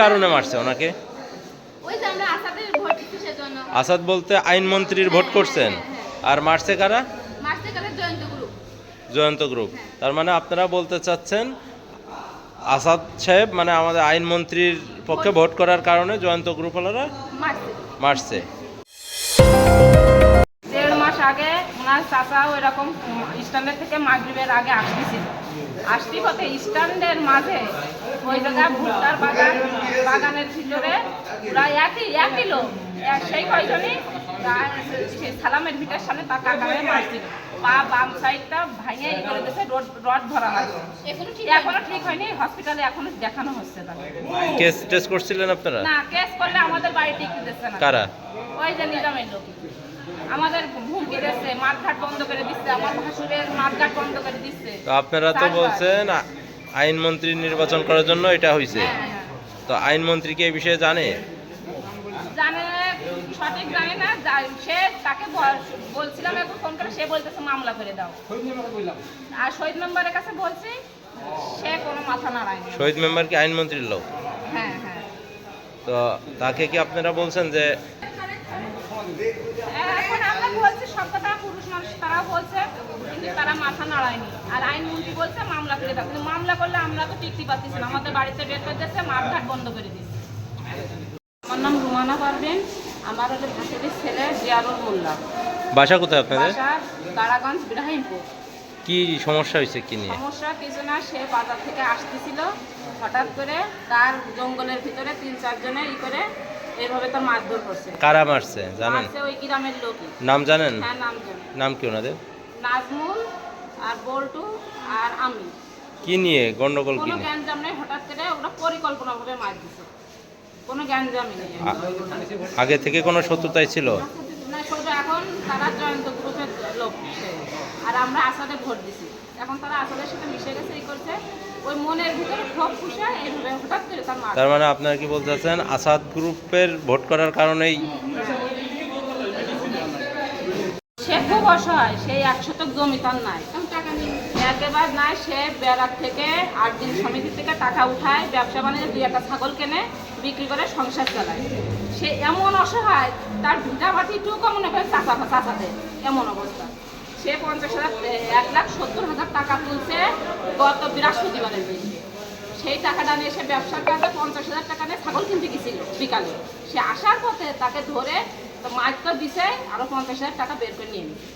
কারণে মারছে ওনাকে? ওই যে আমরা আসাদের ভোট দিচ্ছি সেজন্য। আসাদ বলতে আইনমন্ত্রীর ভোট করছেন? আর মারছে কারা? মারছে কারা? জয়ন্ত গ্রুপ। জয়ন্ত গ্রুপ। তার মানে আপনারা বলতে চাচ্ছেন আসাদ সাহেব মানে আমাদের আইনমন্ত্রীর পক্ষে ভোট করার কারণে জয়ন্ত গ্রুপওয়ালারা মারছে। 1.5 মাস আগে ওনার চাচাও এরকম স্ট্যান্ডের থেকে মাগরিবের আগে আসতেছিল। আসতে পথে স্ট্যান্ডের মাঝে ওই জায়গায় ভুট্টার বাগানের ভিতরে প্রায় একই লোক সেই কয়জনই সালামের ভিটার সামনে তার কাকারে মারছিল। পা বাম সাইডটা ভাঙে ই করে দিয়েছে, রড ধরা লাগছে। এখনো ঠিক হয়নি, হসপিটালে এখনো দেখানো হচ্ছে। কেস টেস্ট করছিলেন আপনারা? না, কেস করলে আমাদের বাড়ি টিকতে দিচ্ছে না। কারা? ওই যে নিজামের লোক আমাদের হুমকি দিচ্ছে, মাঠঘাট বন্ধ করে দিচ্ছে, আমার ভাসুরের মাঠঘাট বন্ধ করে দিচ্ছে। তো আপনারা তো বলছেন আইনমন্ত্রী নির্বাচন করার জন্য এটা হয়েছে। তো আইনমন্ত্রী কি এই বিষয়ে জানে? জানে, সঠিক জানে না। সে তাকে বলছিলাম একটু ফোন করে, সে বলতেছে মামলা করে দাও। আর শহীদ মেম্বারের কাছে বলছি, সে কোনো মাথা নাড়ায়নি। শহীদ মেম্বার কি আইনমন্ত্রীর লোক? হ্যাঁ হ্যাঁ। তো তাকে কি আপনারা বলছেন যে এখন আমরা বলছি সব কথা, পুরুষ মানুষ তারা বলছে, কিন্তু তারা মাথা নাড়ায়নি। আর আইনমন্ত্রী বলছে মামলা করে দাও, কিন্তু মামলা করলে আমরা তো টিকতে পারতেছি না, আমাদের বাড়িতে বের করে দিচ্ছে, মাঠঘাট বন্ধ করে দিচ্ছে। আমার নাম রুমানা পারবেন, আমার হলো ভাসুরের ছেলে জিয়ারুল মোল্লা। বাসা কোথায় আপনাদের? বাসা কারাগঞ্জ, ইব্রাহিমপুর। কি সমস্যা হয়েছে কি নিয়ে? সমস্যা কিছু না, সে বাজার থেকে আসতেছিল, হঠাৎ করে তার জঙ্গলের ভিতরে 3-4 জনে ই করে এইভাবে তার মারধর করছে। কারা মারছে জানেন? মারছে ওই গ্রামের লোকই। নাম জানেন? হ্যাঁ, নাম জানি। নাম কি ওনাদের? নাজমুল আর বল্টু আর আমি। কি নিয়ে গন্ডগোল? কি কোনো নিয়ে? গ্যাঞ্জাম নেই, হঠাৎ করে ওরা পরিকল্পনাভাবে মার দিছে, কোনো গ্যাঞ্জামই নেই। আগে থেকে কোনো শত্রুতাই ছিল না, শুধু এখন তারা জয়ন্ত গ্রুপের লোক সে। আর আমরা আসাদে ভোট দিছি, এখন তারা আসাদের সাথে মিশে গেছে, এই করছে ওই মনের ভিতরে ক্ষোভ পুষে এইভাবে হঠাৎ করে তার মার। তার মানে আপনারা কি বলতে চাচ্ছেন আসাদ গ্রুপের ভোট করার কারণেই? সে খুব অসহায়, সেই 1 শতক জমি তার নাই, একেবারে নাই। সে বেড়ার থেকে 8 দিন সমিতি থেকে টাকা উঠায়, ব্যবসা বাণিজ্য 2-1টা ছাগল কেনে, বিক্রি করে সংসার চালায়। সে এমন অসহায়, তার ভিটা বাটি টুকু মনে করে চাচাতে এমন অবস্থা। সে 1,70,000 টাকা তুলছে গত বৃহস্পতিবারের দিন। সেই টাকাটা নিয়ে সে ব্যবসার কাজে 50,000 টাকা নিয়ে ছাগল কিনতে গেছিল বিকালে। সে আসার পথে তাকে ধরে মাইক তো দিছে, আরো 50,000 টাকা বের করে নিয়ে নিছে।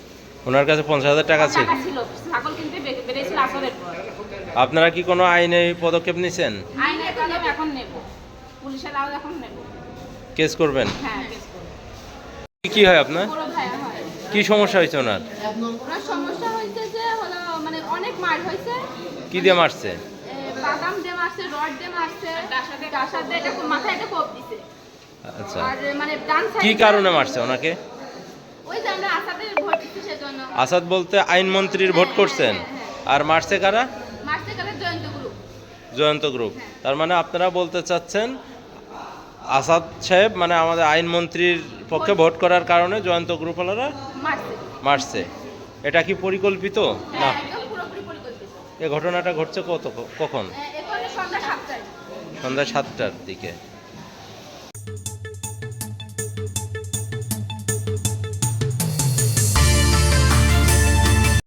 ওনার কাছে 50,000 টাকা ছিল। ছাগল কিনতে বেরিয়েছিল আসরের পর। আপনারা কি কোনো আইনি পদক্ষেপ নিছেন? আইনের কদম এখন নেব, পুলিশের আওয়াজ এখন নেব। কেস করবেন? হ্যাঁ, কেস করব। কি হয় আপনার? বড় ভাইয়া হয়। কি সমস্যা হয়েছে ওনার? ওনার সমস্যা হয়েছে যে হলো মানে অনেক মার হয়েছে। কি দিয়ে মারছে? বাদাম দিয়ে মারছে, রড দিয়ে মারছে, ডাসা দিয়ে এটা মাথায় একটা কোপ দিছে। আচ্ছা, আর মানে ডান সাইড কি কারণে মারছে ওনাকে? ওই যে আমরা আসাদের ভোট দিচ্ছি সেজন্য। আসাদ বলতে আইনমন্ত্রীর ভোট করছেন? আর মারছে কারা? মারছে কারা? জয়ন্ত গ্রুপ। জয়ন্ত গ্রুপ। তার মানে আপনারা বলতে চাচ্ছেন আসাদ সাহেব মানে আমাদের আইনমন্ত্রীর পক্ষে ভোট করার কারণে জয়ন্ত গ্রুপওয়ালারা মারছে। এটা কি পরিকল্পিত না? একদম পুরোপুরি পরিকল্পিত। এই ঘটনাটা ঘটছে কখন? এখন সন্ধ্যা 7টায়। সন্ধ্যা 7টার দিকে।